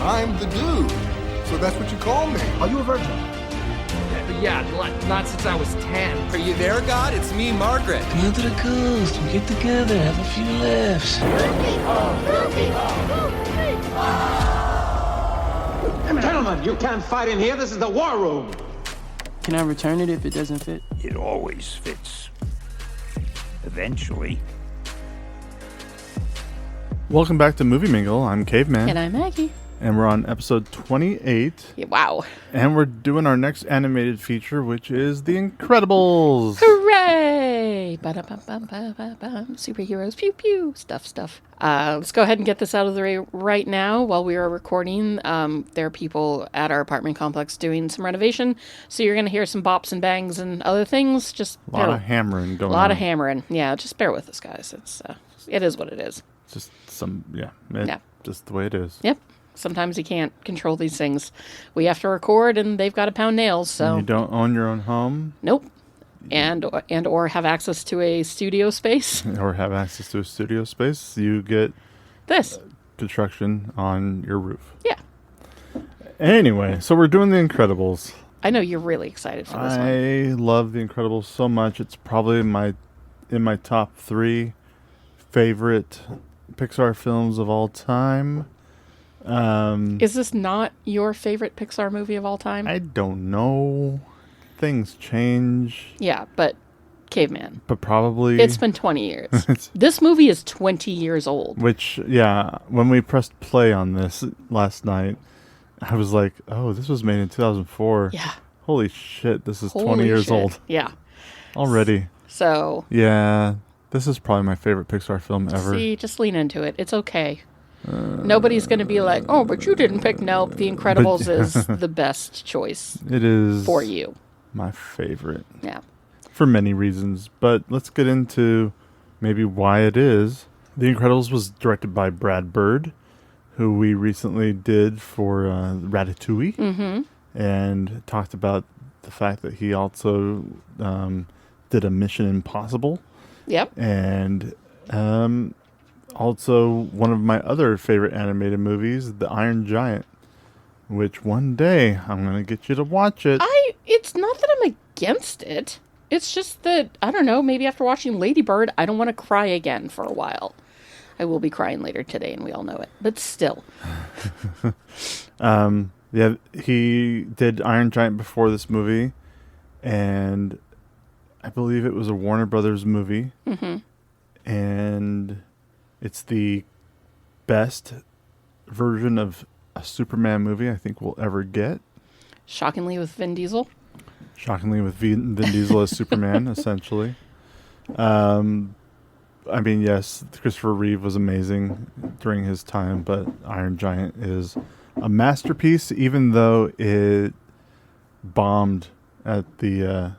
I'm the dude. So that's what you call me. Are you a virgin? Yeah, not since I was 10. Are you there, God? It's me, Margaret. Come on to the coast. We get together, have a few laughs. Gentlemen, you can't fight in here. This is the war room. Can I return it if it doesn't fit? It always fits. Eventually. Welcome back to Movie Mingle. I'm Caveman. And I'm Maggie. And we're on episode 28. Yeah, wow. And we're doing our next animated feature, which is The Incredibles. Hooray! Ba-da-bum-bum-ba-ba-bum. Superheroes, pew pew, stuff. Let's go ahead and get this out of the way right now. While we are recording, there are people at our apartment complex doing some renovation. So you're going to hear some bops and bangs and other things. Just a lot of hammering going on. A lot of hammering. Yeah, just bear with us, guys. It is what it is. Just just the way it is. Yep. Sometimes you can't control these things. We have to record, and they've got to pound nails. So and you don't own your own home. Nope. And or have access to a studio space. Or have access to a studio space. You get this construction on your roof. Yeah. Anyway, so we're doing The Incredibles. I know you're really excited for this one. I love The Incredibles so much. It's probably in my top 3 favorite Pixar films of all time. Is this not your favorite Pixar movie of all time? I don't know. Things change. Yeah, but Caveman. But probably... It's been 20 years. This movie is 20 years old. Which, yeah, when we pressed play on this last night, I was like, oh, this was made in 2004. Yeah. Holy shit, this is 20 years old. Yeah. Already. So... Yeah, this is probably my favorite Pixar film ever. See, just lean into it. It's okay. Nobody's going to be like, oh, but you didn't pick. Nope, The Incredibles is the best choice. It is. For you. My favorite. Yeah. For many reasons. But let's get into maybe why it is. The Incredibles was directed by Brad Bird, who we recently did for Ratatouille. Mm-hmm. And talked about the fact that he also did a Mission Impossible. Yep. And also one of my other favorite animated movies, The Iron Giant, which one day I'm going to get you to watch it. It's not that I'm against it. It's just that, I don't know, maybe after watching Lady Bird, I don't want to cry again for a while. I will be crying later today, and we all know it. But still. Yeah, he did Iron Giant before this movie, and I believe it was a Warner Brothers movie. Mm-hmm. And it's the best version of a Superman movie I think we'll ever get. Shockingly with Vin Diesel. Shockingly with Vin Diesel as Superman, essentially. I mean, yes, Christopher Reeve was amazing during his time, but Iron Giant is a masterpiece, even though it bombed at the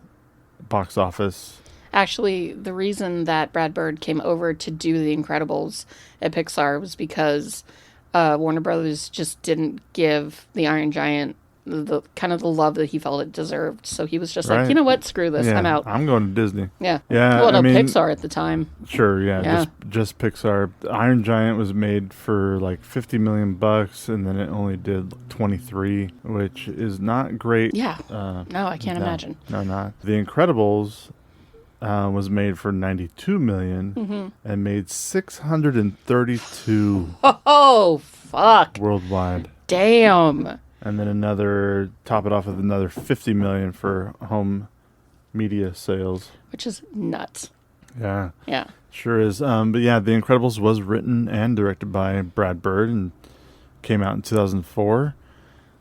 box office. Actually, the reason that Brad Bird came over to do The Incredibles at Pixar was because Warner Brothers just didn't give The Iron Giant the kind of the love that he felt it deserved. So he was just like, you know what, screw this, yeah, I'm out. I'm going to Disney. Yeah. Yeah. Well, no, Pixar at the time. Sure, yeah. Just Pixar. Iron Giant was made for like $50 million, and then it only did 23, which is not great. Yeah. No, I can't imagine. No, not. The Incredibles was made for $92 million and made 632. Oh, fuck. Worldwide. Damn. And then top it off with another $50 million for home media sales. Which is nuts. Yeah. Yeah. Sure is. But yeah, The Incredibles was written and directed by Brad Bird and came out in 2004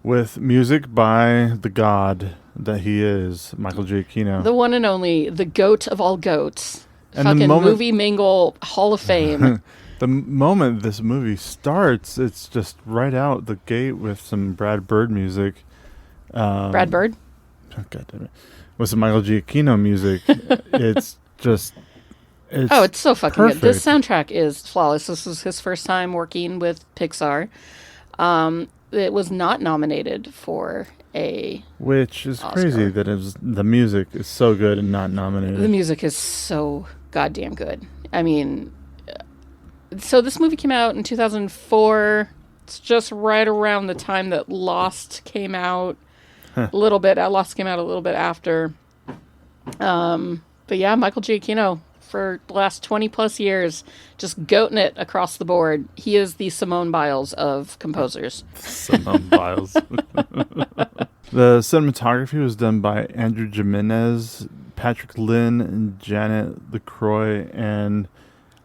with music by the god that he is, Michael Giacchino. The one and only, the goat of all goats. And fucking Movie Mingle Hall of Fame. The moment this movie starts, it's just right out the gate with some Brad Bird music. Brad Bird? God damn it. With some Michael Giacchino music. It's just... It's so fucking perfect. good. This soundtrack is flawless. This was his first time working with Pixar. It was not nominated for a Which is Oscar. crazy that the music is so good and not nominated. The music is so goddamn good. I mean... So this movie came out in 2004. It's just right around the time that Lost came out. A little bit. Lost came out a little bit after. But yeah, Michael Giacchino for the last 20 plus years, just goating it across the board. He is the Simone Biles of composers. Simone Biles. The cinematography was done by Andrew Jimenez, Patrick Lynn, and Janet LaCroix, and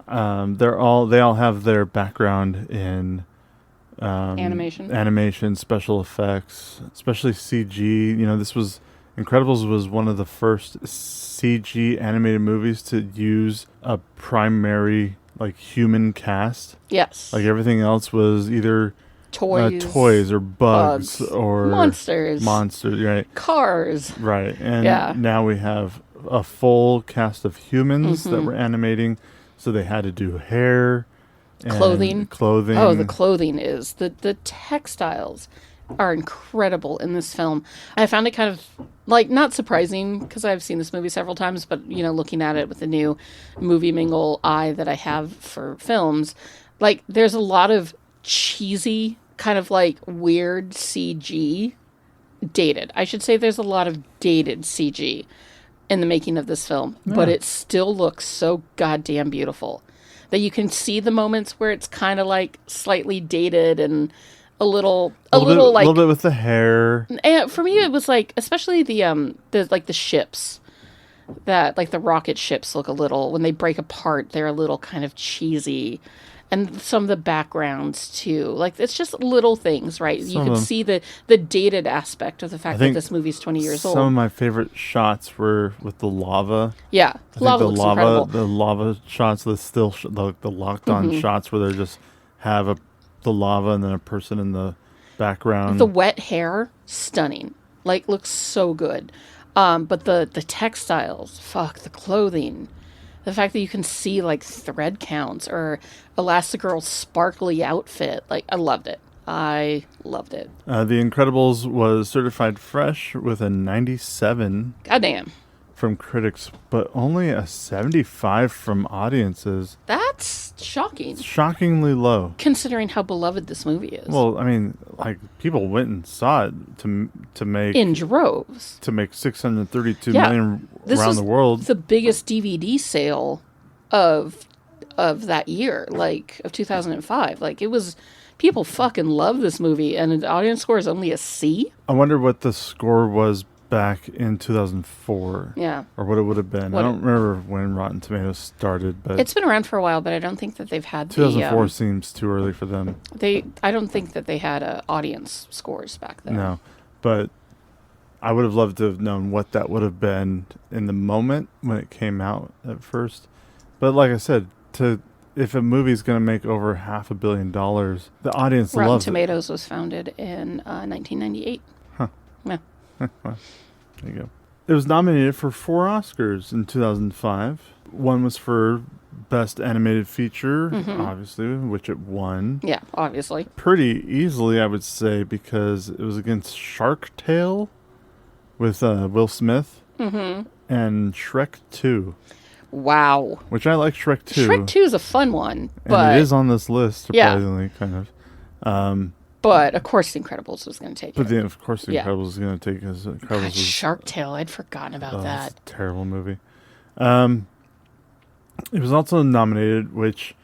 they all have their background in animation, special effects, especially CG. You know, Incredibles was one of the first CG animated movies to use a primary like human cast. Yes. Like everything else was either toys or bugs or monsters, right? Cars, right? And now we have a full cast of humans that we're animating, so they had to do hair, and clothing. Oh, the clothing is the textiles are incredible in this film. I found it kind of like not surprising because I've seen this movie several times, but you know, looking at it with the new Movie Mingle eye that I have for films, like there's a lot of cheesy kind of like weird CG, dated. I should say there's a lot of dated CG in the making of this film, but it still looks so goddamn beautiful that you can see the moments where it's kind of like slightly dated and a little bit with the hair. And for me, it was like, especially the ships, that like the rocket ships look a little, when they break apart, they're a little kind of cheesy, and some of the backgrounds too. Like it's just little things, right? You can see the dated aspect of the fact that this movie's 20 years old. Some of my favorite shots were with the lava. Yeah, lava looks incredible. The lava shots, the locked on shots where they just have the lava and then a person in the background. The wet hair, stunning. Like, looks so good. But the textiles, the clothing. The fact that you can see, like, thread counts or Elastigirl's sparkly outfit. Like, I loved it. The Incredibles was certified fresh with a 97. Goddamn. From critics, but only a 75 from audiences. That's shocking. It's shockingly low, considering how beloved this movie is. Well, I mean, like people went and saw it to make in droves to make 632 million around the world. The biggest DVD sale of that year, like of 2005. Like it was. People fucking love this movie, and the audience score is only a C. I wonder what the score was back in 2004. Yeah. Or what it would have been. I don't remember when Rotten Tomatoes started, but it's been around for a while, but I don't think that they've had 2004 seems too early for them. I don't think that they had audience scores back then. No. But I would have loved to have known what that would have been in the moment when it came out at first. But like I said, if a movie's going to make over $500 million, the audience loves it. Rotten Tomatoes was founded in 1998. Huh. Yeah. Well, there you go. It was nominated for 4 Oscars in 2005. One was for Best Animated Feature, obviously, which it won. Yeah, obviously. Pretty easily, I would say, because it was against Shark Tale with Will Smith and Shrek 2. Wow. Which I like Shrek 2. Shrek 2 is a fun one. And it is on this list, surprisingly, kind of. But, of course, The Incredibles was going to take it. But, of course, The Incredibles was going to take it. God, Shark Tale, I'd forgotten about that. It's a terrible movie. It was also nominated, which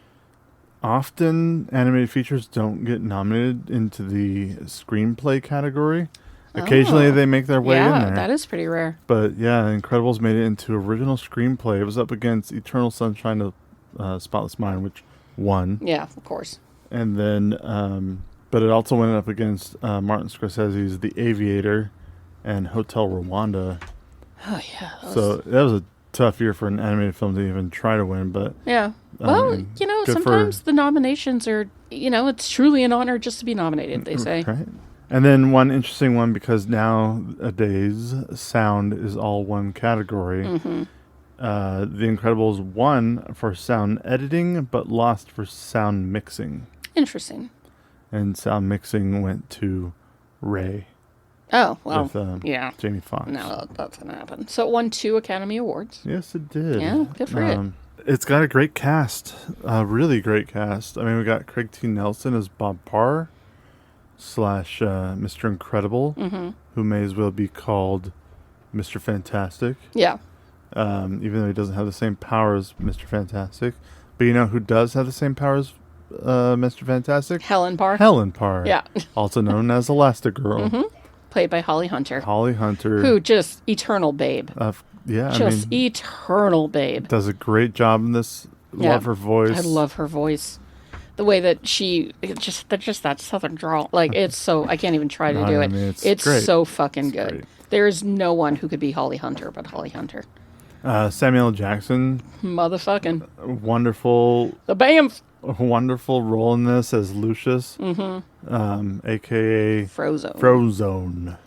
often animated features don't get nominated into the screenplay category. Occasionally, they make their way in there. Yeah, that is pretty rare. But, yeah, Incredibles made it into original screenplay. It was up against Eternal Sunshine of Spotless Mind, which won. Yeah, of course. And then... but it also went up against Martin Scorsese's The Aviator and Hotel Rwanda. Oh, yeah. So that was a tough year for an animated film to even try to win. But yeah. Well, sometimes the nominations are, it's truly an honor just to be nominated, they say. Right. And then one interesting one, because nowadays sound is all one category. The Incredibles won for sound editing, but lost for sound mixing. Interesting. And sound mixing went to Ray. Oh, well, with, Jamie Foxx. No, that's going to happen. So it won 2 Academy Awards. Yes, it did. Yeah, good for it. It's got a great cast. A really great cast. I mean, we got Craig T. Nelson as Bob Parr. slash Mr. Incredible, who may as well be called Mr. Fantastic. Yeah. Even though he doesn't have the same power as Mr. Fantastic. But you know who does have the same power as Mr. Fantastic? Helen Parr. Helen Parr. Yeah. Also known as Elastigirl. Played by Holly Hunter. Holly Hunter. Who just eternal babe. Yeah, Just eternal babe. Does a great job in this. Yeah. Love her voice. I love her voice. The way that just that southern drawl. Like, it's so, I can't even try to do it. It's great. so fucking good. Great. There's no one who could be Holly Hunter but Holly Hunter. Samuel L. Jackson. Motherfucking. Wonderful. The BAMF. A wonderful role in this as Lucius. A.K.A. Frozone.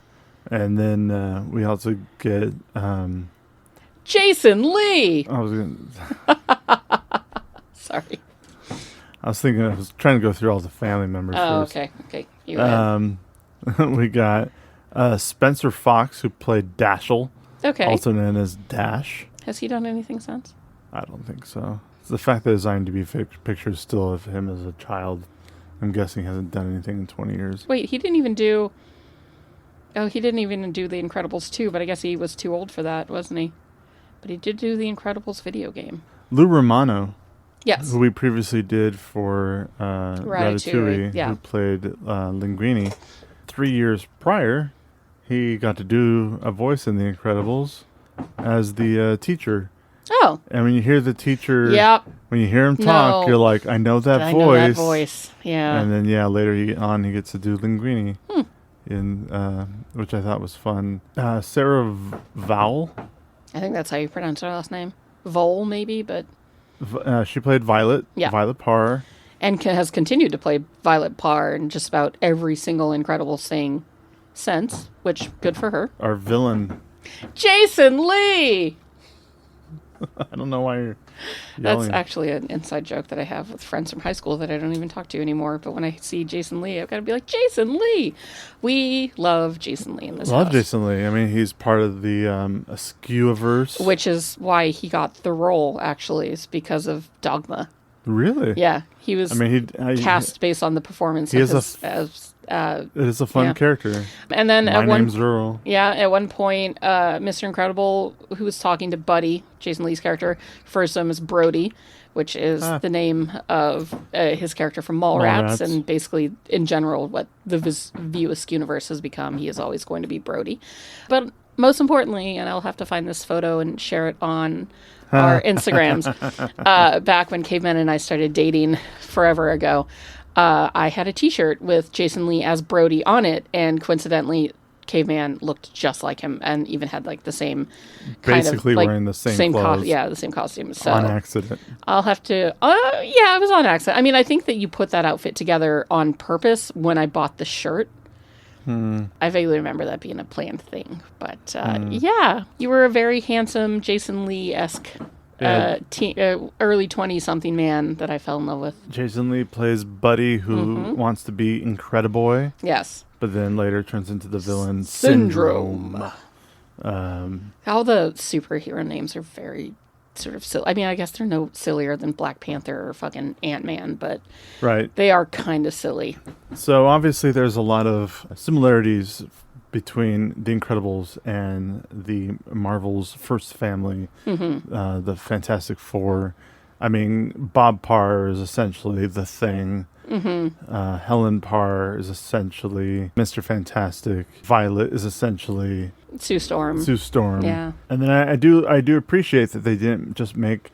And then we also get... Jason Lee. Sorry. I was trying to go through all the family members first. Okay. You ahead. We got Spencer Fox, who played Dashel, Okay. also known as Dash. Has he done anything since? I don't think so. It's the fact that his IMDb picture is still of him as a child. I'm guessing he hasn't done anything in 20 years. Wait, he didn't even do... Oh, he didn't even do The Incredibles 2, but I guess he was too old for that, wasn't he? But he did do The Incredibles video game. Lou Romano, Yes. who we previously did for Ratatouille, yeah. who played Linguini. 3 years prior, he got to do a voice in The Incredibles as the teacher. Oh. And when you hear the teacher, Yep. when you hear him talk, No. you're like, I know that I voice. know that voice. Yeah. And then, later he gets to do Linguini, which I thought was fun. Sarah Vowell. I think that's how you pronounce her last name. Vole, maybe, but... She played Violet. Yeah. Violet Parr. And has continued to play Violet Parr in just about every single Incredibles thing since, which, good for her. Our villain. Jason Lee! I don't know why you're That's yelling. actually an inside joke that I have with friends from high school that I don't even talk to anymore. But when I see Jason Lee, I've got to be like, Jason Lee! We love Jason Lee in this Love house. Jason Lee. I mean, he's part of the Askew-averse. Which is why he got the role, actually, is because of Dogma. Really? Yeah, he was he cast based on the performance he of is it is a fun yeah. character. And then My name's Earl. at one point, Mr. Incredible, who was talking to Buddy, Jason Lee's character, refers to him as Brody, which is the name of his character from Mallrats, and basically, in general, what the View Askew universe has become. He is always going to be Brody. But most importantly, and I'll have to find this photo and share it on our Instagrams, back when Caveman and I started dating forever ago, I had a t-shirt with Jason Lee as Brody on it, and coincidentally, Caveman looked just like him and even had like the same Basically kind of, wearing the same clothes. the same costume. So On accident. I'll have to, it was on accident. I mean, I think that you put that outfit together on purpose when I bought the shirt. I vaguely remember that being a planned thing. But you were a very handsome Jason Lee-esque early 20-something man that I fell in love with. Jason Lee plays Buddy, who wants to be Incrediboy. Yes. But then later turns into the villain Syndrome. Syndrome. All the superhero names are very sort of silly. I mean, I guess they're no sillier than Black Panther or fucking Ant-Man, but Right. they are kind of silly. So obviously there's a lot of similarities between The Incredibles and the Marvel's first family, the Fantastic Four. I mean, Bob Parr is essentially the Thing. Helen Parr is essentially Mr. Fantastic. Violet is essentially Sue Storm. Yeah. And then I do appreciate that they didn't just make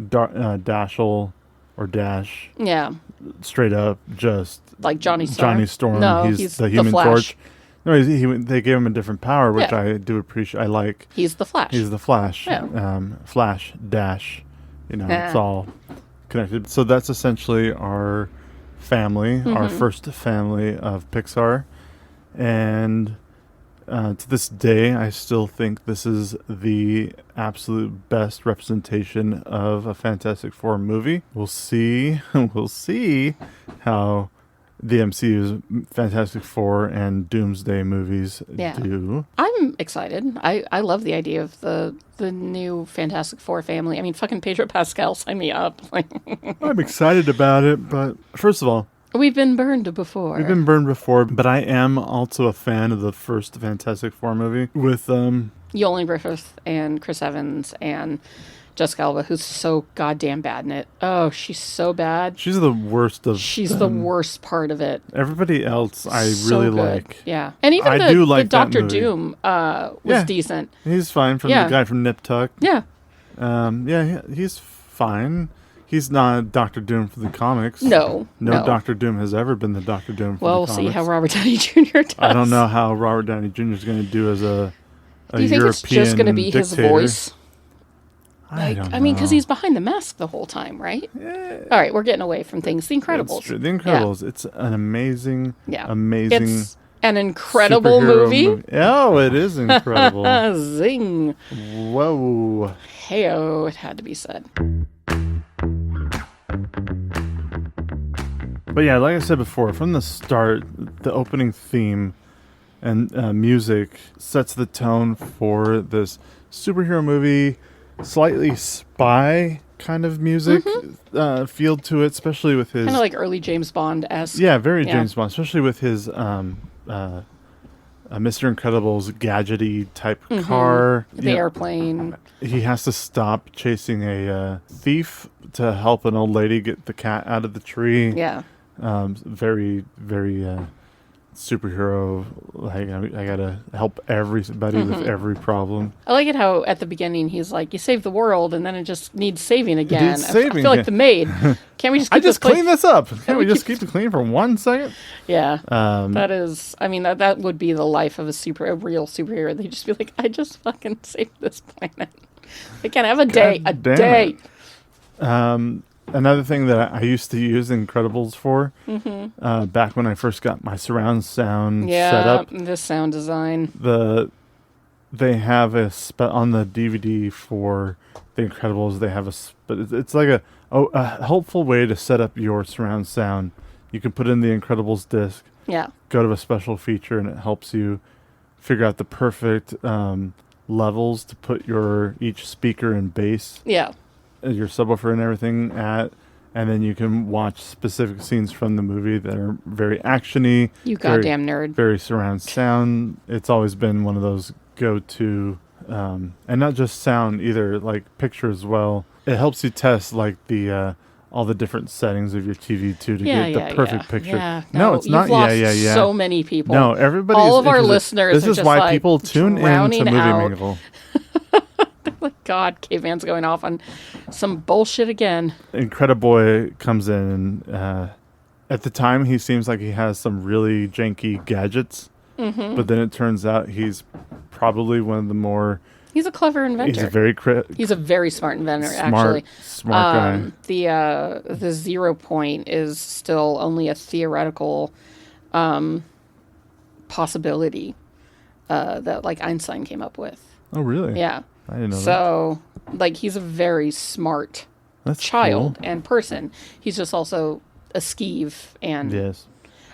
Dashel or Dash Yeah. straight up just Like Johnny Storm. Johnny Storm. No, he's the Human Flash. Torch. No, they gave him a different power, which Yeah. I do appreciate. I like. He's the Flash. He's the Flash. Yeah. Flash, Dash. It's all connected. So that's essentially our family, our first family of Pixar. And to this day, I still think this is the absolute best representation of a Fantastic Four movie. We'll see. We'll see how the MCU's Fantastic Four and Doomsday movies do. I'm excited. I love the idea of the new Fantastic Four family. I mean, fucking Pedro Pascal, sign me up. I'm excited about it, but first of all, We've been burned before. We've been burned before, but I am also a fan of the first Fantastic Four movie with Yolanda Griffith and Chris Evans and Jessica Alba, who's so goddamn bad in it. Oh, she's so bad. She's the worst of She's the worst part of it. Everybody else I So really good. like. Yeah. And even I do like the Doctor that movie. Doom was decent. He's fine from Yeah. the guy from Nip Tuck. Yeah. He's fine. He's not Doctor Doom for the comics. No. Doctor Doom has ever been the Doctor Doom for Well, the we'll comics. see how Robert Downey Jr. does. I don't know how Robert Downey Jr. is going to do as a Do you think European it's just going to be his dictator. voice? I don't know. I mean, because he's behind the mask the whole time, right? All right, we're getting away from things. The Incredibles. That's true. The Incredibles. It's an amazing, amazing. It's an incredible movie. Oh, it is incredible. Zing. Whoa. Hey-oh, it had to be said. But yeah, like I said before, from the start, the opening theme and music sets the tone for this superhero movie, slightly spy kind of music feel to it, especially with his... Kind of like early James Bond-esque. Yeah, very James Bond, especially with his Mr. Incredible's gadgety type car. The airplane. He has to stop chasing a thief to help an old lady get the cat out of the tree. Yeah. Very, very superhero. Like I gotta help everybody with every problem. I like it how at the beginning he's like, "You saved the world," and then it just needs saving again. needs I saving feel like again. the maid. Can't we just? Keep I just this clean this up. Can't we just keep it clean for 1 second? Yeah. That is. I mean, that would be the life of a real superhero. They just be like, "I just fucking saved this planet. They can't have a day. A damn day." Another thing that I used to use Incredibles for, back when I first got my surround sound set up, the sound design. they have on the DVD for the Incredibles. They have it's like a helpful way to set up your surround sound. You can put in the Incredibles disc, go to a special feature, and it helps you figure out the perfect levels to put each speaker and bass. Yeah. Your subwoofer and everything at, and then you can watch specific scenes from the movie that are very actiony. You goddamn nerd. Very surround sound. It's always been one of those go-to, and not just sound either, like picture as well. It helps you test like the all the different settings of your TV too to get the perfect picture. Yeah. No, it's not. Lost so many people. No, everybody. All of our listeners. This are is just why like people tune in to Movie Mingle. Like, God, Caveman's going off on some bullshit again. Incrediboy comes in, and at the time he seems like he has some really janky gadgets, but then it turns out he's probably one of the more... He's a clever inventor. He's a very smart inventor, actually. Smart guy. The 0 point is still only a theoretical possibility that, like, Einstein came up with. Oh, really? Yeah. I didn't know that. So, like, he's a very smart child and person. He's just also a skeeve. And yes.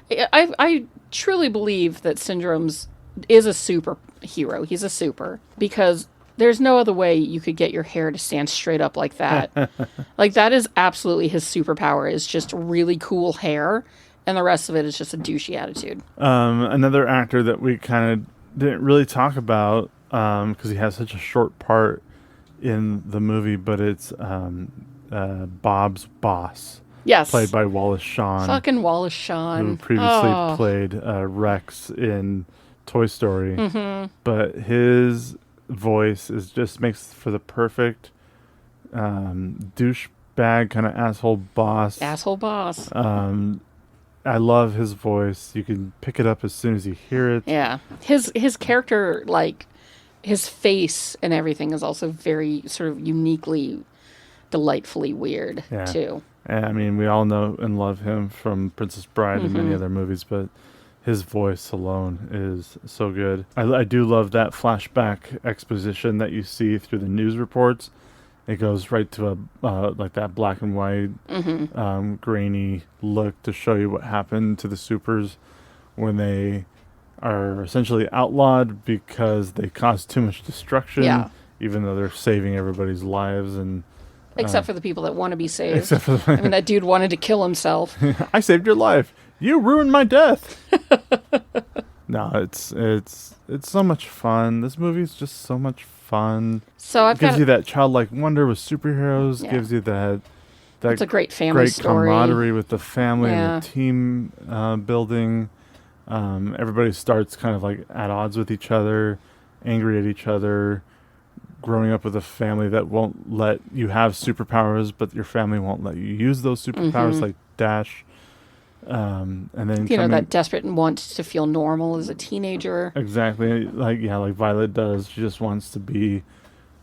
I truly believe that Syndrome's is a superhero. He's a super. Because there's no other way you could get your hair to stand straight up like that. Like, that is absolutely his superpower, is just really cool hair. And the rest of it is just a douchey attitude. Another actor that we kind of didn't really talk about, because he has such a short part in the movie, but it's Bob's boss. Yes. Played by Wallace Shawn. Fucking Wallace Shawn. Who previously played Rex in Toy Story. But his voice makes for the perfect douchebag kind of asshole boss. Asshole boss. I love his voice. You can pick it up as soon as you hear it. Yeah. His character, like, his face and everything is also very sort of uniquely, delightfully weird, too. And, I mean, we all know and love him from Princess Bride and many other movies, but his voice alone is so good. I do love that flashback exposition that you see through the news reports. It goes right to like that black and white, grainy look to show you what happened to the supers when they are essentially outlawed because they cause too much destruction, even though they're saving everybody's lives and Except for the people that want to be saved. Except for I mean, that dude wanted to kill himself. I saved your life. You ruined my death. No, it's so much fun. This movie's just so much fun. So I've gives you that childlike wonder with superheroes. Yeah. Gives you that it's a great family great story. camaraderie with the family Yeah. and the team building. Everybody starts kind of like at odds with each other, angry at each other. Growing up with a family that won't let you have superpowers, but your family won't let you use those superpowers, like Dash. And then that desperate and want to feel normal as a teenager. Exactly, like Violet does. She just wants to be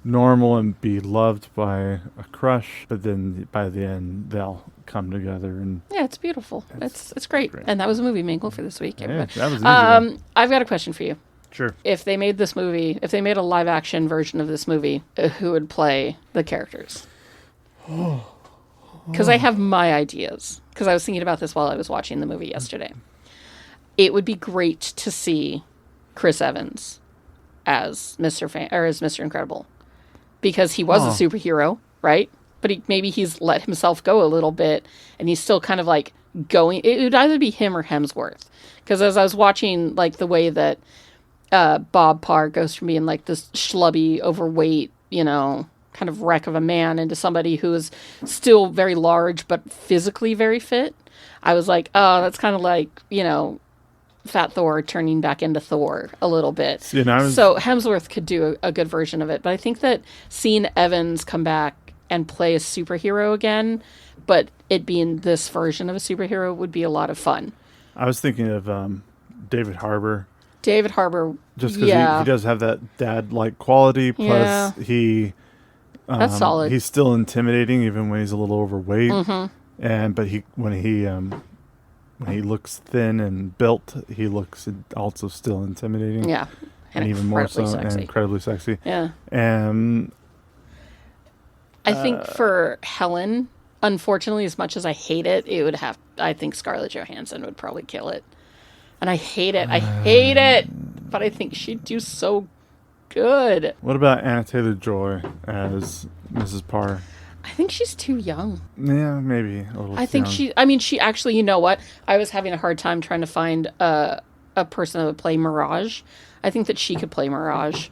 normal and be loved by a crush, but then by the end they'll come together and Yeah, it's beautiful. It's great. And that was a movie mingle for this week. yeah, Everybody. that was easy. I've got a question for you. Sure. If they made this movie, if they made a live action version of this movie, who would play the characters? Because I have my ideas. Because I was thinking about this while I was watching the movie yesterday. It would be great to see Chris Evans as Mr. Incredible, because he was a superhero, right? But he's let himself go a little bit, and he's still kind of like going. It would either be him or Hemsworth, because as I was watching, like the way that Bob Parr goes from being like this schlubby, overweight, kind of wreck of a man into somebody who is still very large but physically very fit. I was like, oh, that's kind of like, Fat Thor turning back into Thor a little bit. So Hemsworth could do a good version of it. But I think that seeing Evans come back and play a superhero again, but it being this version of a superhero, would be a lot of fun. I was thinking of David Harbour. David Harbour, just because he does have that dad-like quality, plus that's solid. He's still intimidating even when he's a little overweight. But when he looks thin and built, he looks also still intimidating. Yeah, and even more so, sexy. and incredibly sexy. Yeah. And I think for Helen, unfortunately, as much as I hate it, I think Scarlett Johansson would probably kill it. And I hate it. But I think she'd do so good. What about Anna Taylor-Joy as Mrs. Parr? I think she's too young. Yeah, maybe a little. I think she actually, you know what? I was having a hard time trying to find a person that would play Mirage. I think that she could play Mirage.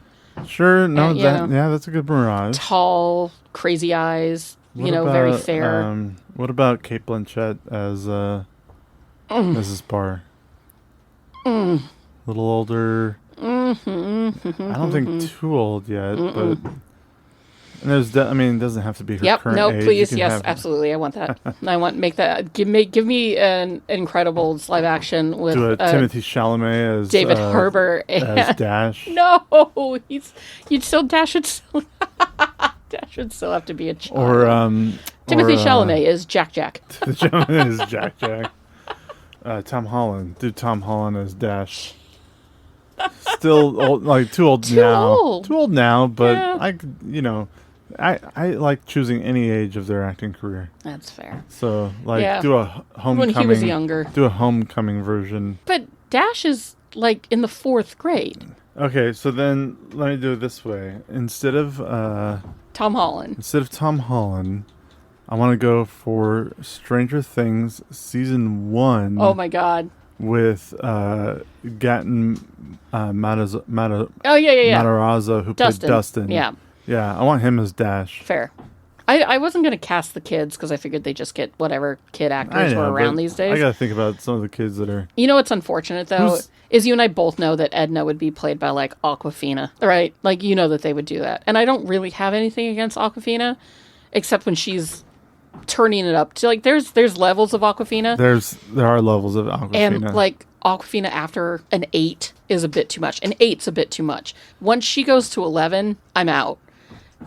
Sure, no, that's a good Mirage. Tall, crazy eyes, very fair. What about Cate Blanchett as Mrs. Parr? A little older. I don't think too old yet, but there's it doesn't have to be her current age. Please, yes, absolutely. I want that. Give me an Incredibles live action with Timothée Chalamet as David Harbour as Dash. No, Dash should still have to be a child. Or Timothée Chalamet is Jack. Chalamet is Jack. Tom Holland. Do Tom Holland as Dash. Still old, like too old now. Too old now, but yeah. I like choosing any age of their acting career. That's fair. So do a homecoming. When he was younger. Do a homecoming version. But Dash is like in the 4th grade. Okay, so then let me do it this way. Instead of Tom Holland, I want to go for Stranger Things season 1. Oh my God. With Gatton Matarazzo, who played Dustin. Yeah. Yeah, I want him as Dash. Fair. I wasn't going to cast the kids because I figured they just get whatever kid actors were around these days. I got to think about some of the kids that are... You know what's unfortunate, though, is you and I both know that Edna would be played by, like, Awkwafina, right? Like, you know that they would do that. And I don't really have anything against Awkwafina, except when she's turning it up to, like, there's levels of Awkwafina. There are levels of Awkwafina. And, like, Awkwafina after an 8 is a bit too much. An 8's a bit too much. Once she goes to 11, I'm out.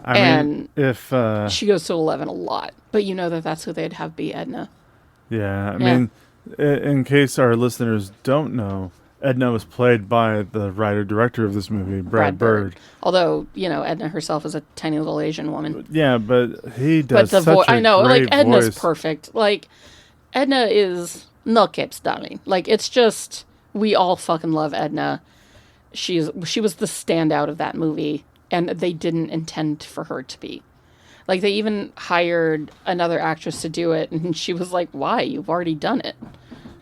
I mean, if she goes to 11 a lot, but you know that's who they'd have be Edna. Yeah, I mean, in case our listeners don't know, Edna was played by the writer-director of this movie, Brad Bird. Although, Edna herself is a tiny little Asian woman. Yeah, but he does such a I know, great like, Edna's voice. Perfect. Like, Edna is no capes, darling. Like, it's just, we all fucking love Edna. She was the standout of that movie, and they didn't intend for her to be. Like, they even hired another actress to do it, and she was like, why? You've already done it.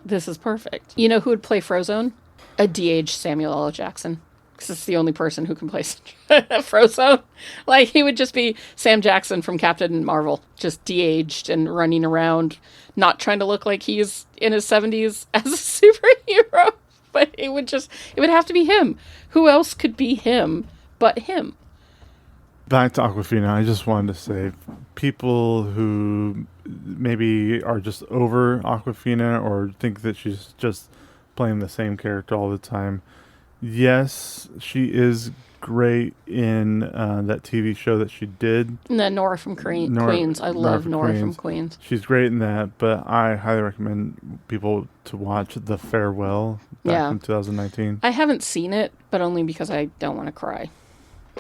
This is perfect. You know who would play Frozone? A de-aged Samuel L. Jackson. Because it's the only person who can play Frozone. Like, he would just be Sam Jackson from Captain Marvel. Just de-aged and running around, not trying to look like he's in his 70s as a superhero. But it would have to be him. Who else could be him but him? Back to Awkwafina, I just wanted to say, people who maybe are just over Awkwafina or think that she's just playing the same character all the time. Yes, she is great in that TV show that she did. And then Nora from Queens. I love Nora from Queens. She's great in that, but I highly recommend people to watch The Farewell back in 2019. I haven't seen it, but only because I don't want to cry.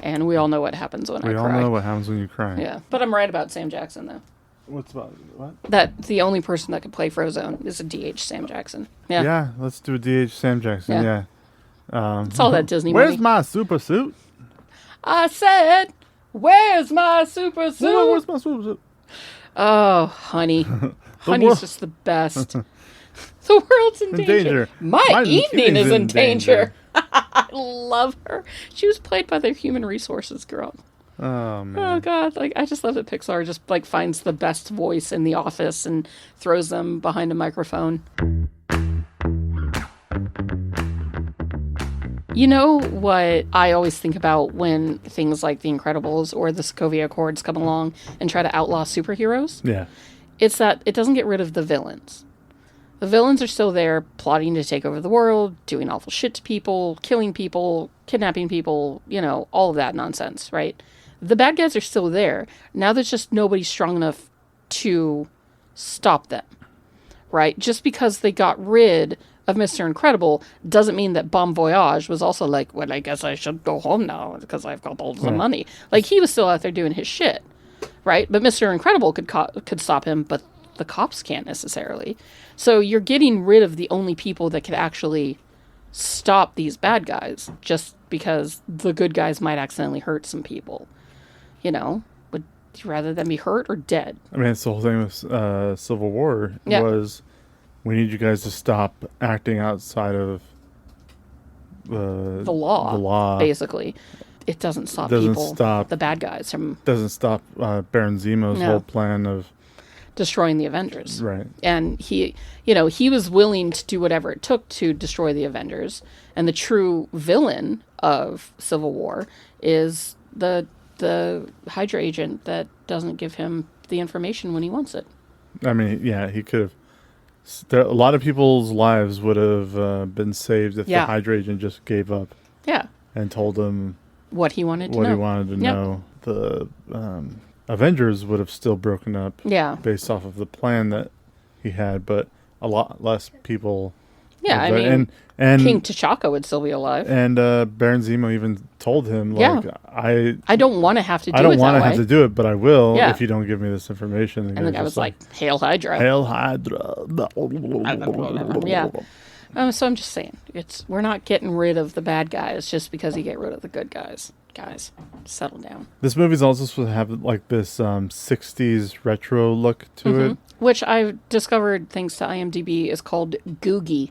And we all know what happens when I cry. We all know what happens when you cry. Yeah, but I'm right about Sam Jackson, though. What? That the only person that could play Frozone is a DH Sam Jackson. Yeah. Yeah, let's do a DH Sam Jackson, yeah. It's all that Disney Where's money. my super suit? I said, where's my super suit? Where's my super suit? Oh, honey. Honey's just the best. The world's in danger. My evening is in danger. I love her. She was played by the human resources girl. Oh, man. Oh, God. Like, I just love that Pixar just, like, finds the best voice in the office and throws them behind a microphone. You know what I always think about when things like The Incredibles or the Sokovia Accords come along and try to outlaw superheroes? Yeah. It's that it doesn't get rid of the villains. The villains are still there, plotting to take over the world, doing awful shit to people, killing people, kidnapping people, you know, all of that nonsense, right? The bad guys are still there. Now there's just nobody strong enough to stop them, right? Just because they got rid of Mr. Incredible doesn't mean that Bon Voyage was also like, well, I guess I should go home now because I've got all the money. Like, he was still out there doing his shit, right? But Mr. Incredible could stop him, but the cops can't necessarily. So you're getting rid of the only people that could actually stop these bad guys just because the good guys might accidentally hurt some people. You know, would you rather them be hurt or dead? I mean, it's the whole thing with Civil War was, we need you guys to stop acting outside of the law. Basically. It doesn't stop the bad guys from... Doesn't stop Baron Zemo's whole plan of... destroying the Avengers. Right. And he was willing to do whatever it took to destroy the Avengers. And the true villain of Civil War is the Hydra agent that doesn't give him the information when he wants it. I mean, yeah, he could have... a lot of people's lives would have been saved if the Hydra agent just gave up. Yeah. And told him... what he wanted to know. The Avengers would have still broken up based off of the plan that he had, but a lot less people... Yeah, I mean, and King T'Chaka would still be alive. And Baron Zemo even told him, like, I don't want to have to do it I don't want to have to do it, but I will if you don't give me this information. And the guy was like, Hail Hydra. Hail Hydra. Yeah. So I'm just saying, we're not getting rid of the bad guys just because you get rid of the good guys. Guys, settle down. This movie's also supposed to have like this 60s retro look to it. Which I've discovered, thanks to IMDb, is called Googie.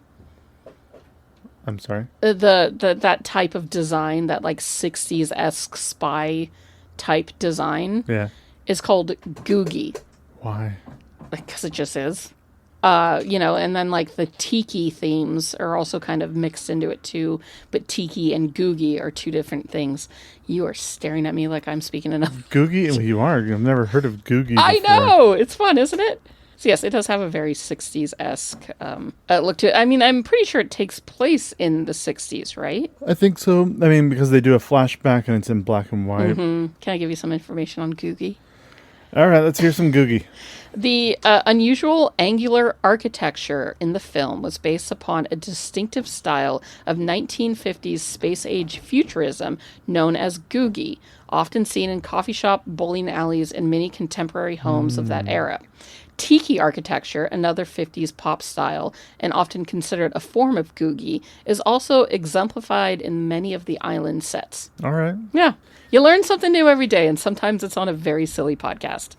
I'm sorry? That type of design, that like 60s-esque spy type design is called Googie. Why? Because it just is. And then like the tiki themes are also kind of mixed into it too, but tiki and googie are two different things. You are staring at me like I'm speaking enough. Googie? You are. I've never heard of Googie I know! It's fun, isn't it? So yes, it does have a very 60s-esque look to it. I mean, I'm pretty sure it takes place in the 60s, right? I think so. I mean, because they do a flashback and it's in black and white. Mm-hmm. Can I give you some information on Googie? All right, let's hear some Googie. The unusual angular architecture in the film was based upon a distinctive style of 1950s space-age futurism known as Googie, often seen in coffee shop, bowling alleys, and many contemporary homes of that era. Tiki architecture, another 50s pop style, and often considered a form of googie, is also exemplified in many of the island sets. All right. Yeah. You learn something new every day, and sometimes it's on a very silly podcast.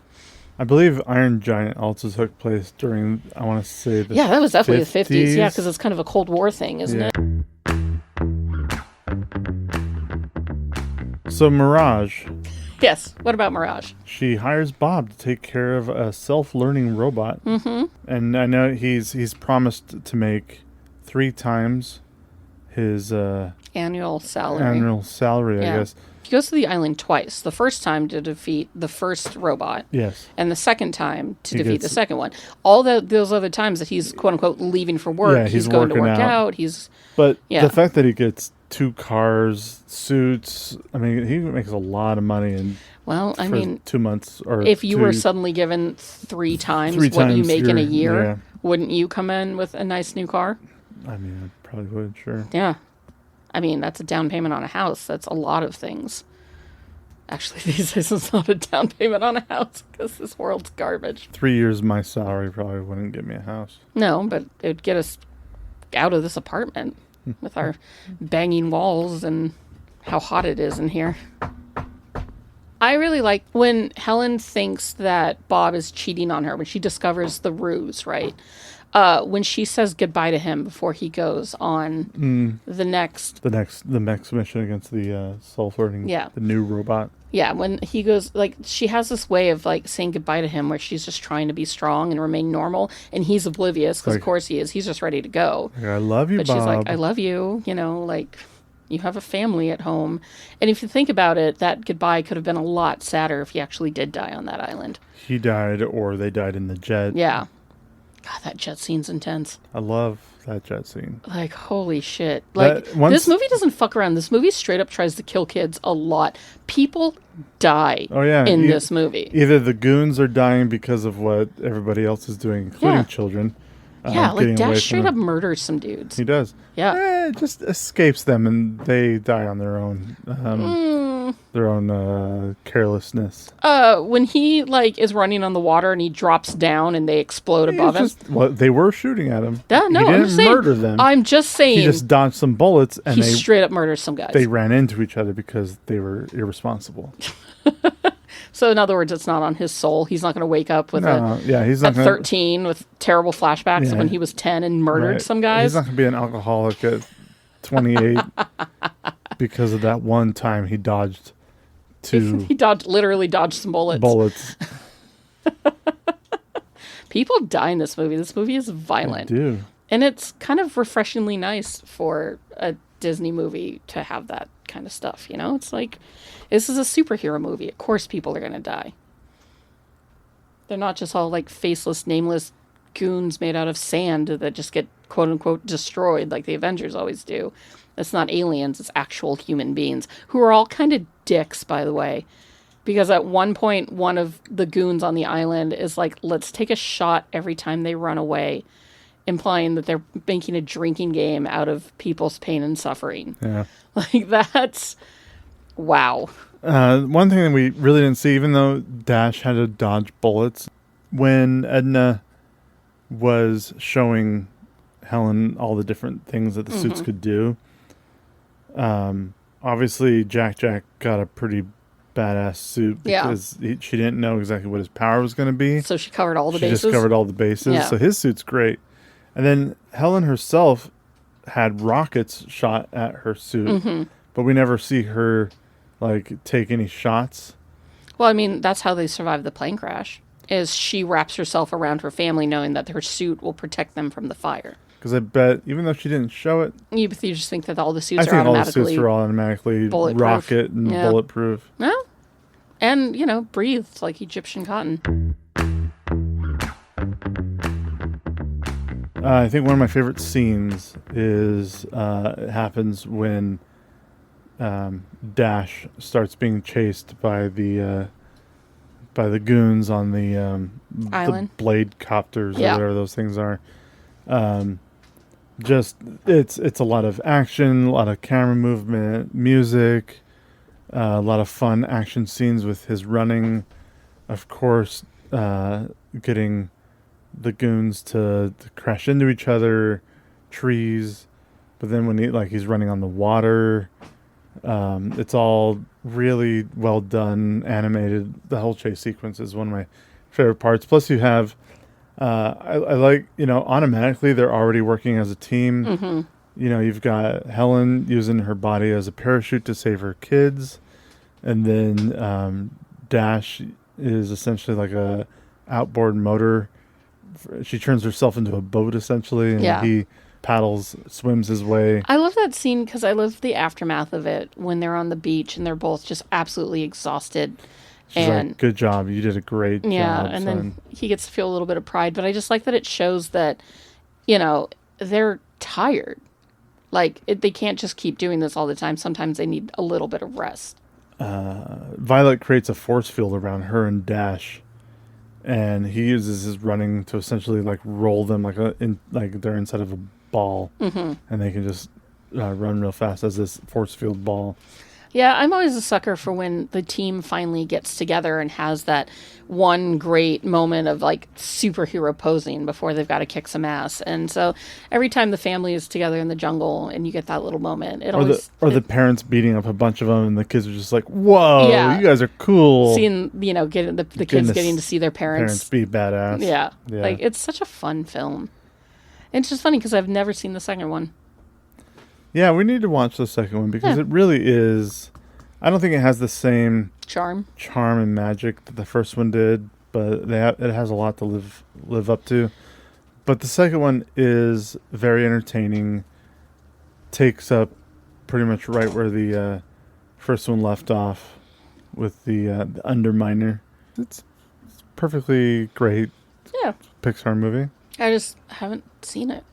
I believe Iron Giant also took place during, I want to say, the Yeah, that was definitely the 50s. Yeah, 50s. because it's kind of a Cold War thing, isn't Yeah. it? So Mirage, Yes. What about Mirage? she hires Bob to take care of a self-learning robot. Mm-hmm. And I know he's promised to make 3 times his Annual salary. annual salary, I guess. He goes to the island twice. The first time to defeat the first robot. Yes. And the second time to He defeat the gets- second one. All those other times that he's quote unquote leaving for work, Yeah, he's he's going to working work out. out. He's But Yeah. the fact that he gets 2 cars, suits, I mean, he makes a lot of money in well, I for mean, 2 months. Or if you 2 were suddenly given 3 times 3 what you times make in a your- year, yeah. wouldn't you come in with a nice new car? I mean, I probably would, sure. Yeah. I mean, that's a down payment on a house. That's a lot of things. Actually, these days it's not a down payment on a house because this world's garbage. 3 years my salary probably wouldn't get me a house. No, but it'd get us out of this apartment with our banging walls and how hot it is in here. I really like when Helen thinks that Bob is cheating on her, when she discovers the ruse, right? When she says goodbye to him before he goes on the next... The next mission against the self-learning, Yeah. the new robot. Yeah, when he goes, like, she has this way of, like, saying goodbye to him where she's just trying to be strong and remain normal, and he's oblivious, because, of course, he is. He's just ready to go. Like, I love you, But Bob. she's like, I love you, you know, like, you have a family at home. And if you think about it, that goodbye could have been a lot sadder if he actually did die on that island. He died, or they died in the jet. Yeah. God, that jet scene's intense. I love that jet scene. Like, holy shit. Like, That- once- this movie doesn't fuck around. This movie straight up tries to kill kids a lot. People die Oh, yeah. in this movie. Either the goons are dying because of what everybody else is doing, including Yeah. children. Yeah, like, getting away Dash from straight them. up murders some dudes. He does. Yeah. It just escapes them, and they die on their own. Their own carelessness. When he, like, is running on the water and he drops down and they explode above him. Well, they were shooting at him. Yeah, no, he I'm didn't just saying. murder them. I'm just saying. He just dodged some bullets, and he straight up murders some guys. they ran into each other because they were irresponsible. So in other words, it's not on his soul. He's not going to wake up with He's not at gonna, 13 with terrible flashbacks of Yeah. when he was 10 and murdered right. some guys. He's not going to be an alcoholic at 28 because of that one time he dodged two He literally dodged some bullets. bullets. People die in this movie. This movie is violent. Dude, And it's kind of refreshingly nice for a Disney movie to have that kind of stuff, you know? It's like, this is a superhero movie. Of course people are going to die. They're not just all like faceless, nameless goons made out of sand that just get quote unquote destroyed like the Avengers always do. It's not aliens, it's actual human beings who are all kind of dicks, by the way. Because at one point, one of the goons on the island is like, let's take a shot every time they run away, implying that they're making a drinking game out of people's pain and suffering. yeah. Like, that's... Wow. One thing that we really didn't see, even though Dash had to dodge bullets, when Edna was showing Helen all the different things that the suits could do, obviously Jack got a pretty badass suit Yeah. because she didn't know exactly what his power was going to be. So she covered all the She bases? just covered all the bases. Yeah. So his suit's great. And then Helen herself had rockets shot at her suit, but we never see her like take any shots. Well, I mean, that's how they survived the plane crash, is she wraps herself around her family knowing that her suit will protect them from the fire. Because I bet, even though she didn't show it, You just think that all the I suits think are all the automatically... suits are all automatically bulletproof. rocket and Yeah. bulletproof. No. And, you know, breathed like Egyptian cotton. I think one of my favorite scenes is it happens when Dash starts being chased by the goons on the Island. the blade copters Yeah. or whatever those things are. Just it's a lot of action, a lot of camera movement, music, a lot of fun action scenes with his running. Of course, getting the goons to crash into each other, trees. But then when he's running on the water, it's all really well done, animated. The whole chase sequence is one of my favorite parts. Plus, you have, I like, automatically they're already working as a team. Mm-hmm. You've got Helen using her body as a parachute to save her kids, and then Dash is essentially like a outboard motor. She turns herself into a boat essentially, and he paddles, swims his way. I love that scene because I love the aftermath of it when they're on the beach and they're both just absolutely exhausted. She's like, good job. You did a great job. Yeah, and then he gets to feel a little bit of pride. But I just like that it shows that, they're tired. Like, they can't just keep doing this all the time. Sometimes they need a little bit of rest. Violet creates a force field around her and Dash. And he uses his running to essentially, like, roll them like they're inside of a ball. Mm-hmm. And they can just run real fast as this force field ball. Yeah, I'm always a sucker for when the team finally gets together and has that one great moment of like superhero posing before they've got to kick some ass. And so every time the family is together in the jungle and you get that little moment, the parents beating up a bunch of them and the kids are just like, "Whoa, you guys are cool!" Seeing getting the kids getting to see their parents be badass. Yeah, like it's such a fun film. And it's just funny because I've never seen the second one. Yeah, we need to watch the second one because it really is. I don't think it has the same charm and magic that the first one did, but it has a lot to live up to. But the second one is very entertaining. Takes up pretty much right where the first one left off with the Underminer. It's perfectly great. Yeah, Pixar movie. I just haven't seen it.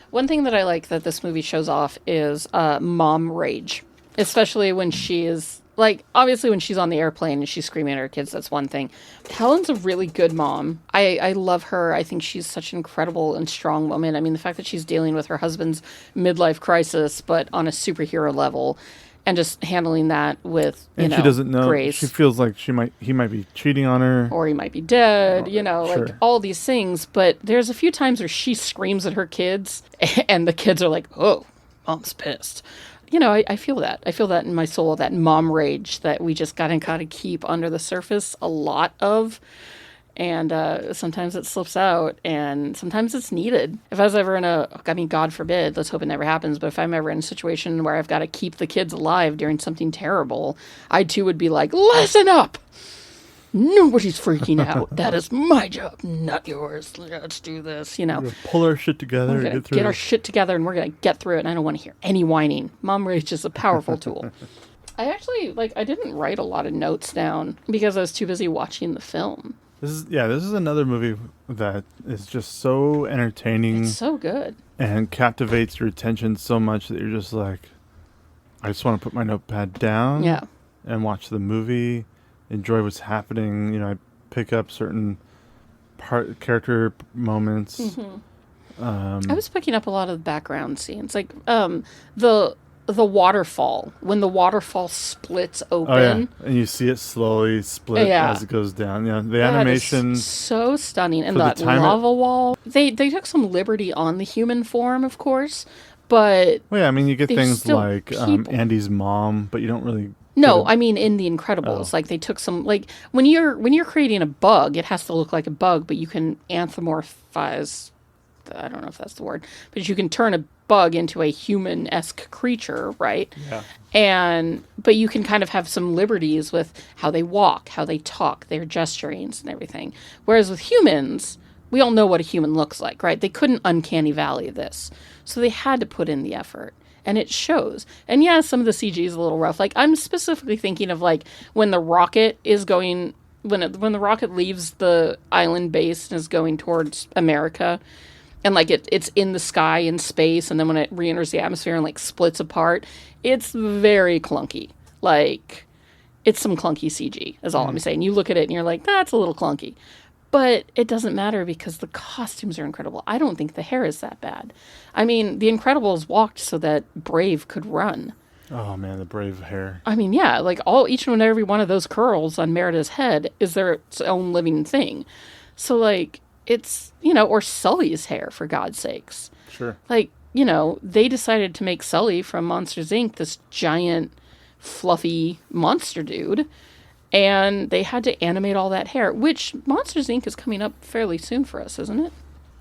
One thing that I like that this movie shows off is mom rage, especially when she is, like, obviously when she's on the airplane and she's screaming at her kids, that's one thing. Helen's a really good mom. I love her. I think she's such an incredible and strong woman. I mean, the fact that she's dealing with her husband's midlife crisis, but on a superhero level, and just handling that with, she doesn't know. Grace. She feels like he might be cheating on her. Or he might be dead, Sure. like all these things. But there's a few times where she screams at her kids and the kids are like, oh, mom's pissed. I feel that. I feel that in my soul, that mom rage that we just gotta kind of keep under the surface a lot of. And sometimes it slips out, and sometimes it's needed. If I was ever God forbid, let's hope it never happens, but if I'm ever in a situation where I've got to keep the kids alive during something terrible, I too would be like, listen up! Nobody's freaking out. That is my job, not yours. Let's do this, Pull our shit together and get through Get our shit together, and we're going to get through it, and I don't want to hear any whining. Mom rage is a powerful tool. I actually, I didn't write a lot of notes down because I was too busy watching the film. This is another movie that is just so entertaining. It's so good. And captivates your attention so much that you're just like, I just want to put my notepad down and watch the movie, enjoy what's happening. I pick up certain character moments. Mm-hmm. I was picking up a lot of the background scenes, like the waterfall, when the waterfall splits open. Oh, yeah. And you see it slowly split as it goes down. Yeah, the animation is so stunning. And that lava wall. They took some liberty on the human form, of course, but you get things like Andy's mom, but you don't really. No, I mean in The Incredibles, like they took some, like when you're creating a bug, it has to look like a bug, but you can anthropomorphize. I don't know if that's the word, but you can turn a bug into a human-esque creature, right? Yeah. But you can kind of have some liberties with how they walk, how they talk, their gesturings and everything. Whereas with humans, we all know what a human looks like, right? They couldn't uncanny valley this. So they had to put in the effort. And it shows. And yeah, some of the CG is a little rough. Like, I'm specifically thinking of, like, when the rocket is going... When the rocket leaves the island base and is going towards America... And, like, it's in the sky in space, and then when it re-enters the atmosphere and, like, splits apart, it's very clunky. Like, it's some clunky CG, is all I'm saying. You look at it, and you're like, that's a little clunky. But it doesn't matter because the costumes are incredible. I don't think the hair is that bad. I mean, The Incredibles walked so that Brave could run. Oh, man, the Brave hair. I mean, yeah, like, each and every one of those curls on Merida's head is their own living thing. So, like... it's, you know, or Sully's hair, for God's sakes. Sure. Like, you know, they decided to make Sully from Monsters, Inc. this giant, fluffy monster dude. And they had to animate all that hair, which Monsters, Inc. is coming up fairly soon for us, isn't it?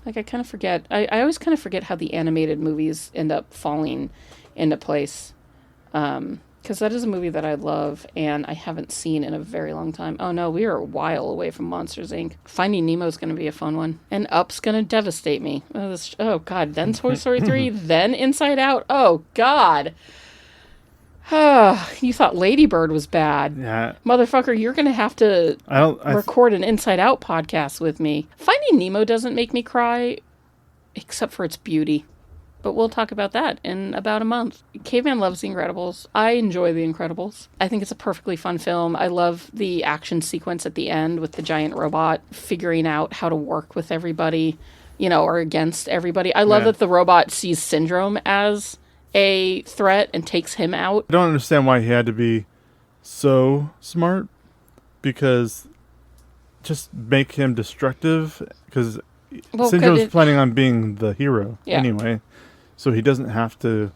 Like, I kind of forget. I always kind of forget how the animated movies end up falling into place. Because that is a movie that I love and I haven't seen in a very long time. Oh no, we are a while away from Monsters, Inc. Finding Nemo is going to be a fun one. And Up's going to devastate me. Oh God, then Toy Story 3, then Inside Out. Oh God. You thought Lady Bird was bad. Yeah. Motherfucker, you're going to have to record an Inside Out podcast with me. Finding Nemo doesn't make me cry, except for its beauty. But we'll talk about that in about a month. Caveman loves The Incredibles. I enjoy The Incredibles. I think it's a perfectly fun film. I love the action sequence at the end with the giant robot figuring out how to work with everybody, you know, or against everybody. I love that the robot sees Syndrome as a threat and takes him out. I don't understand why he had to be so smart, because just make him destructive, because Syndrome's planning on being the hero anyway. So he doesn't have to.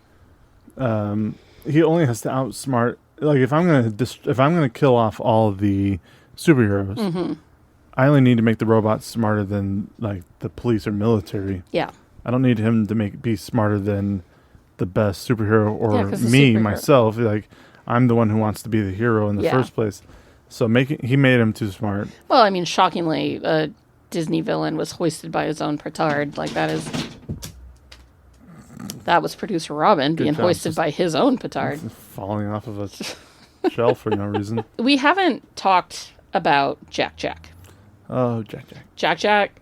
He only has to outsmart. Like if I'm gonna kill off all of the superheroes, I only need to make the robots smarter than like the police or military. Yeah. I don't need him to be smarter than the best superhero or me myself. Like I'm the one who wants to be the hero in the first place. So he made him too smart. Well, I mean, shockingly, a Disney villain was hoisted by his own petard. Like that was producer Robin being hoisted by his own petard. Falling off of a shelf for no reason. We haven't talked about Jack Jack. Oh, Jack Jack. Jack Jack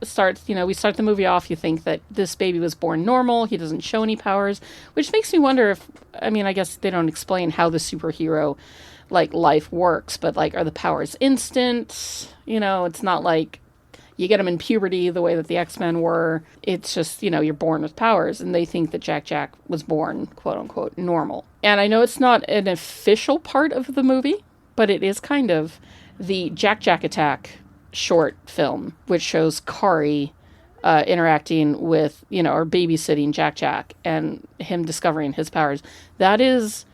starts, you know, we start the movie off, you think that this baby was born normal, he doesn't show any powers, which makes me wonder if, I mean, I guess they don't explain how the superhero, like, life works, but, like, are the powers instant? You know, it's not like you get them in puberty the way that the X-Men were. It's just, you know, you're born with powers. And they think that Jack Jack was born, quote unquote, normal. And I know it's not an official part of the movie, but it is kind of the Jack Jack Attack short film, which shows Kari interacting with, you know, or babysitting Jack Jack and him discovering his powers. That is,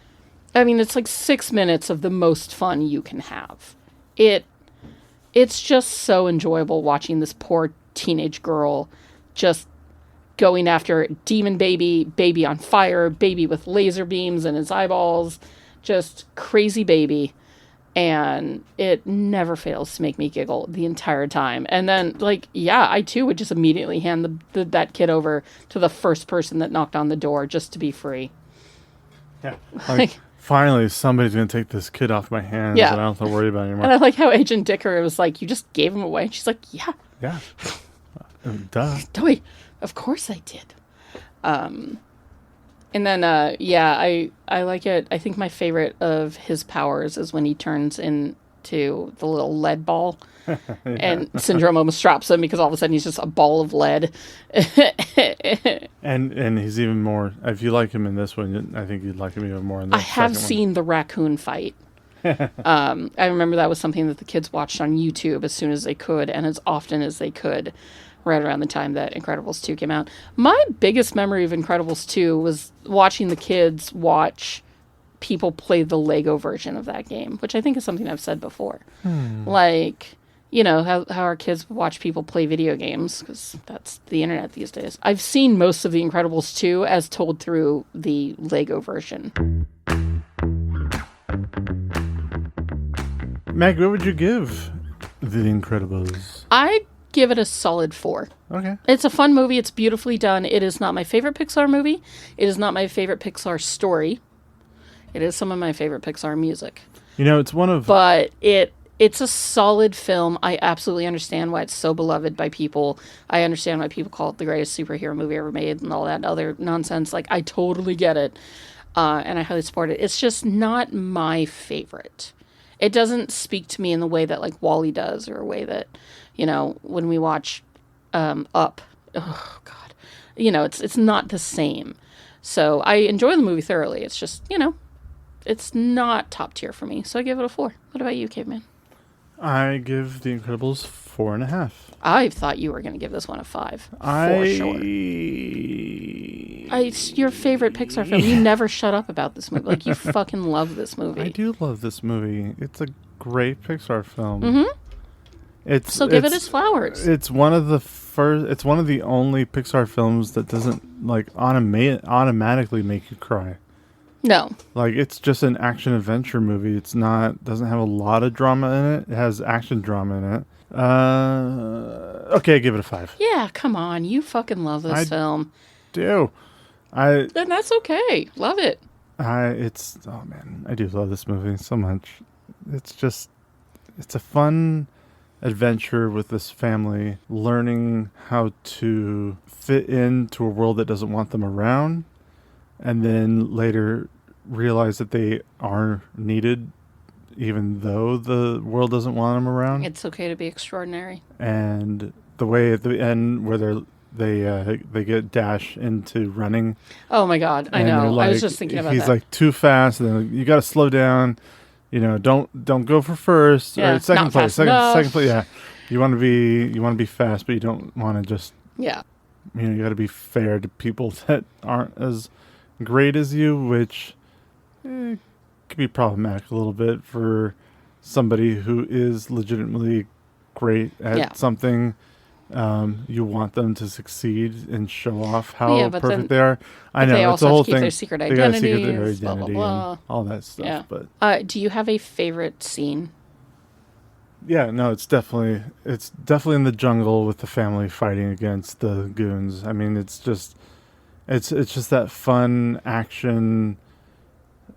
I mean, it's like 6 minutes of the most fun you can have. It's just so enjoyable watching this poor teenage girl just going after demon baby on fire, baby with laser beams in his eyeballs, just crazy baby. And it never fails to make me giggle the entire time. And then, like, yeah, I too would just immediately hand that kid over to the first person that knocked on the door just to be free. Yeah. Like finally, somebody's going to take this kid off my hands and I don't have to worry about it anymore. And I like how Agent Dicker was like, you just gave him away. And she's like, yeah. Yeah. Duh. Of course I did. And then, I like it. I think my favorite of his powers is when he turns into the little lead ball. And Syndrome almost drops him because all of a sudden he's just a ball of lead. and he's even more, if you like him in this one, I think you'd like him even more in the second one. I have seen the raccoon fight. I remember that was something that the kids watched on YouTube as soon as they could and as often as they could, right around the time that Incredibles 2 came out. My biggest memory of Incredibles 2 was watching the kids watch people play the Lego version of that game, which I think is something I've said before. Like, you know, how our kids watch people play video games, because that's the internet these days. I've seen most of The Incredibles 2 as told through the Lego version. Meg, what would you give The Incredibles? I'd give it a solid 4. Okay. It's a fun movie. It's beautifully done. It is not my favorite Pixar movie. It is not my favorite Pixar story. It is some of my favorite Pixar music. You know, it's one of... But it's a solid film. I absolutely understand why it's so beloved by people. I understand why people call it the greatest superhero movie ever made and all that other nonsense. Like, I totally get it. And I highly support it. It's just not my favorite. It doesn't speak to me in the way that, like, WALL-E does, or a way that, you know, when we watch Up. Oh, God. You know, it's not the same. So I enjoy the movie thoroughly. It's just, you know, it's not top tier for me. So I give it a 4. What about you, Caveman? I give The Incredibles 4.5. I thought you were going to give this one a 5. For sure. It's your favorite Pixar film. You never shut up about this movie. Like, you fucking love this movie. I do love this movie. It's a great Pixar film. Mm-hmm. So give it its flowers. It's one of the first. It's one of the only Pixar films that doesn't like automatically make you cry. No. Like, it's just an action adventure movie. It's not, doesn't have a lot of drama in it. It has action drama in it. Okay, give it a 5. Yeah, come on. You fucking love this film. Do. And that's okay. Love it. Oh man, I do love this movie so much. It's a fun adventure with this family learning how to fit into a world that doesn't want them around, and then later realize that they are needed even though the world doesn't want them around. It's okay to be extraordinary. And the way at the end where they get Dash into running. Oh my God, I know. Like, I was just thinking about that. He's like too fast, and you got to slow down. You know, don't go for first or second place. Second place. Yeah, you want to be fast, but you don't want to just. Yeah. You know, you got to be fair to people that aren't as great as you, which could be problematic a little bit for somebody who is legitimately great at something. You want them to succeed and show off how perfect they are. I know, they it's a whole keep thing. Their secret they got to keep their identities, identity blah, blah, blah. and all that stuff. Yeah. But do you have a favorite scene? yeah, no, it's definitely in the jungle with the family fighting against the goons. I mean, it's just that fun action,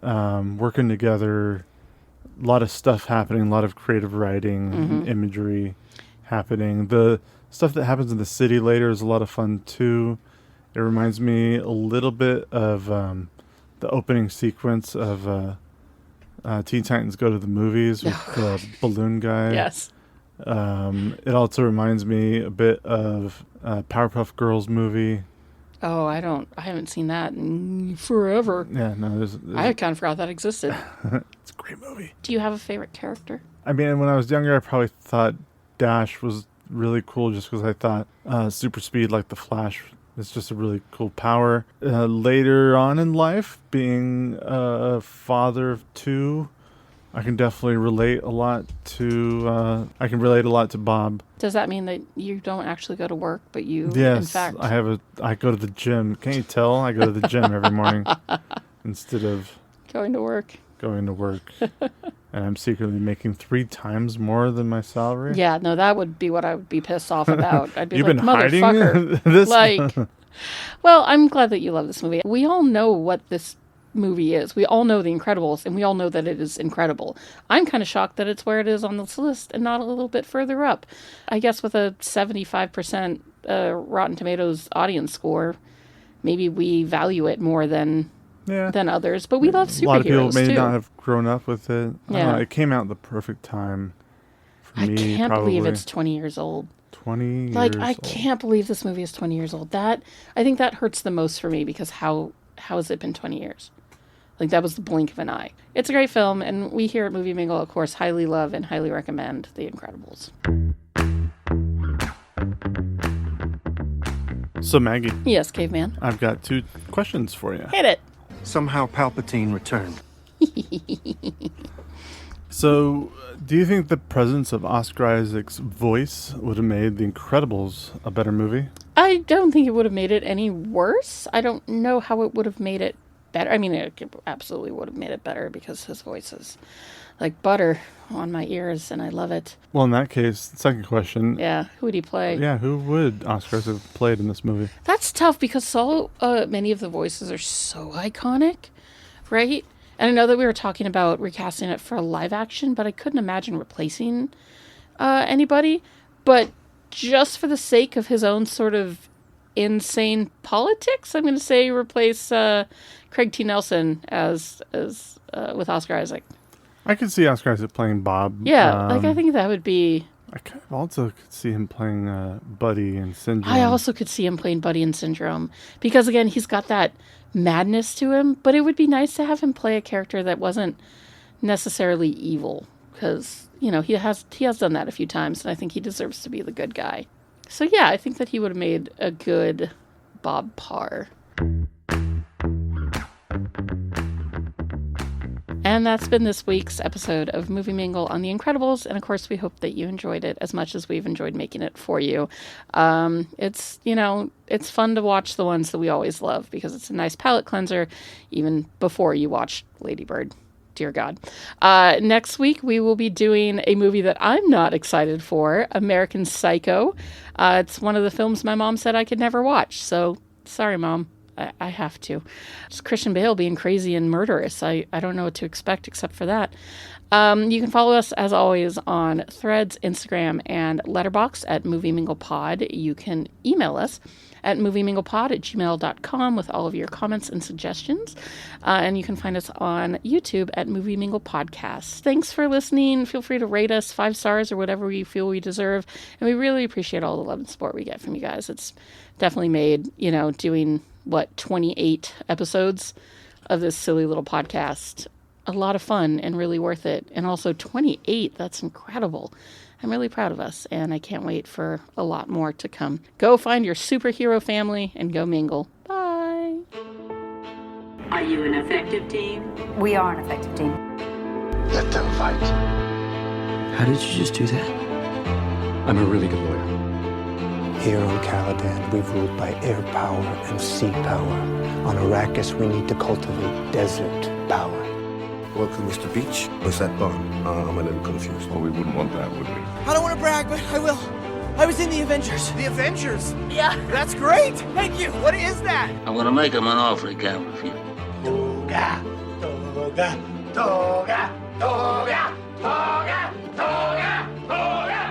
working together, a lot of stuff happening, a lot of creative writing, and imagery happening. The stuff that happens in the city later is a lot of fun too. It reminds me a little bit of the opening sequence of Teen Titans Go to the Movies with the balloon guy. Yes. It also reminds me a bit of Powerpuff Girls movie. Oh, I haven't seen that in forever. Yeah, no, there's I kind of forgot that existed. It's a great movie. Do you have a favorite character? I mean, when I was younger, I probably thought Dash was really cool just because I thought super speed like the Flash is just a really cool power. Later on in life, being a father of 2, I can definitely relate a lot to Bob. Does that mean that you don't actually go to work, but you, yes, in fact... I go to the gym. Can't you tell? I go to the gym every morning instead of going to work. And I'm secretly making 3 times more than my salary. Yeah, no, that would be what I would be pissed off about. I'd be You've like, been hiding motherfucker. this? Like, well, I'm glad that you love this movie. We all know what this movie is. We all know The Incredibles, and we all know that it is incredible. I'm kind of shocked that it's where it is on this list and not a little bit further up. I guess with a 75% Rotten Tomatoes audience score, maybe we value it more than others. But we love superheroes, too. A lot of people may not have grown up with it. Yeah. I don't know, it came out at the perfect time for me, I can't probably. believe it's 20 years old. 20 Like, years I old. can't believe this movie is 20 years old. I think that hurts the most for me because how has it been 20 years? Like, that was the blink of an eye. It's a great film, and we here at Movie Mingle, of course, highly love and highly recommend The Incredibles. So, Maggie. Yes, Caveman. I've got 2 questions for you. Hit it. Somehow Palpatine returned. So, do you think the presence of Oscar Isaac's voice would have made The Incredibles a better movie? I don't think it would have made it any worse. I don't know how it would have made it better. I mean, it absolutely would have made it better because his voice is like butter on my ears, and I love it. Well, in that case, second question. Yeah, who would he play? Yeah, who would Oscar Isaac have played in this movie? That's tough because so many of the voices are so iconic, right? And I know that we were talking about recasting it for live action, but I couldn't imagine replacing anybody. But just for the sake of his own sort of insane politics, I'm going to say replace Craig T. Nelson as with Oscar Isaac. I could see Oscar Isaac playing Bob. Yeah, I think that would be... I kind of also could see him playing Buddy in Syndrome. I also could see him playing Buddy in Syndrome. Because, again, he's got that madness to him. But it would be nice to have him play a character that wasn't necessarily evil. Because you know, he has done that a few times, and I think he deserves to be the good guy. So yeah, I think that he would have made a good Bob Parr. And that's been this week's episode of Movie Mingle on The Incredibles. And of course, we hope that you enjoyed it as much as we've enjoyed making it for you. It's fun to watch the ones that we always love because it's a nice palate cleanser, even before you watch Lady Bird. Dear God. Next week, we will be doing a movie that I'm not excited for, American Psycho. It's one of the films my mom said I could never watch. So, sorry, Mom. I have to. Just Christian Bale being crazy and murderous. I don't know what to expect except for that. You can follow us, as always, on Threads, Instagram, and Letterboxd at MovieMinglePod. You can email us at movieminglepod@gmail.com with all of your comments and suggestions. And you can find us on YouTube at Movie Mingle Podcast. Thanks for listening. Feel free to rate us 5 stars or whatever you feel we deserve. And we really appreciate all the love and support we get from you guys. It's definitely made, doing 28 episodes of this silly little podcast a lot of fun and really worth it. And also 28, that's incredible. I'm really proud of us, and I can't wait for a lot more to come. Go find your superhero family and go mingle. Bye. Are you an effective team? We are an effective team. Let them fight. How did you just do that? I'm a really good lawyer. Here on Caladan, we ruled by air power and sea power. On Arrakis, we need to cultivate desert power. Welcome, Mr. Beach. What's that bar? I'm a little confused. Well, we wouldn't want that, would we? I don't want to brag, but I will. I was in the Avengers. The Avengers? Yeah. That's great. Thank you. What is that? I'm gonna make him an offer he can't refuse. Toga, toga, toga, toga, toga, toga, toga.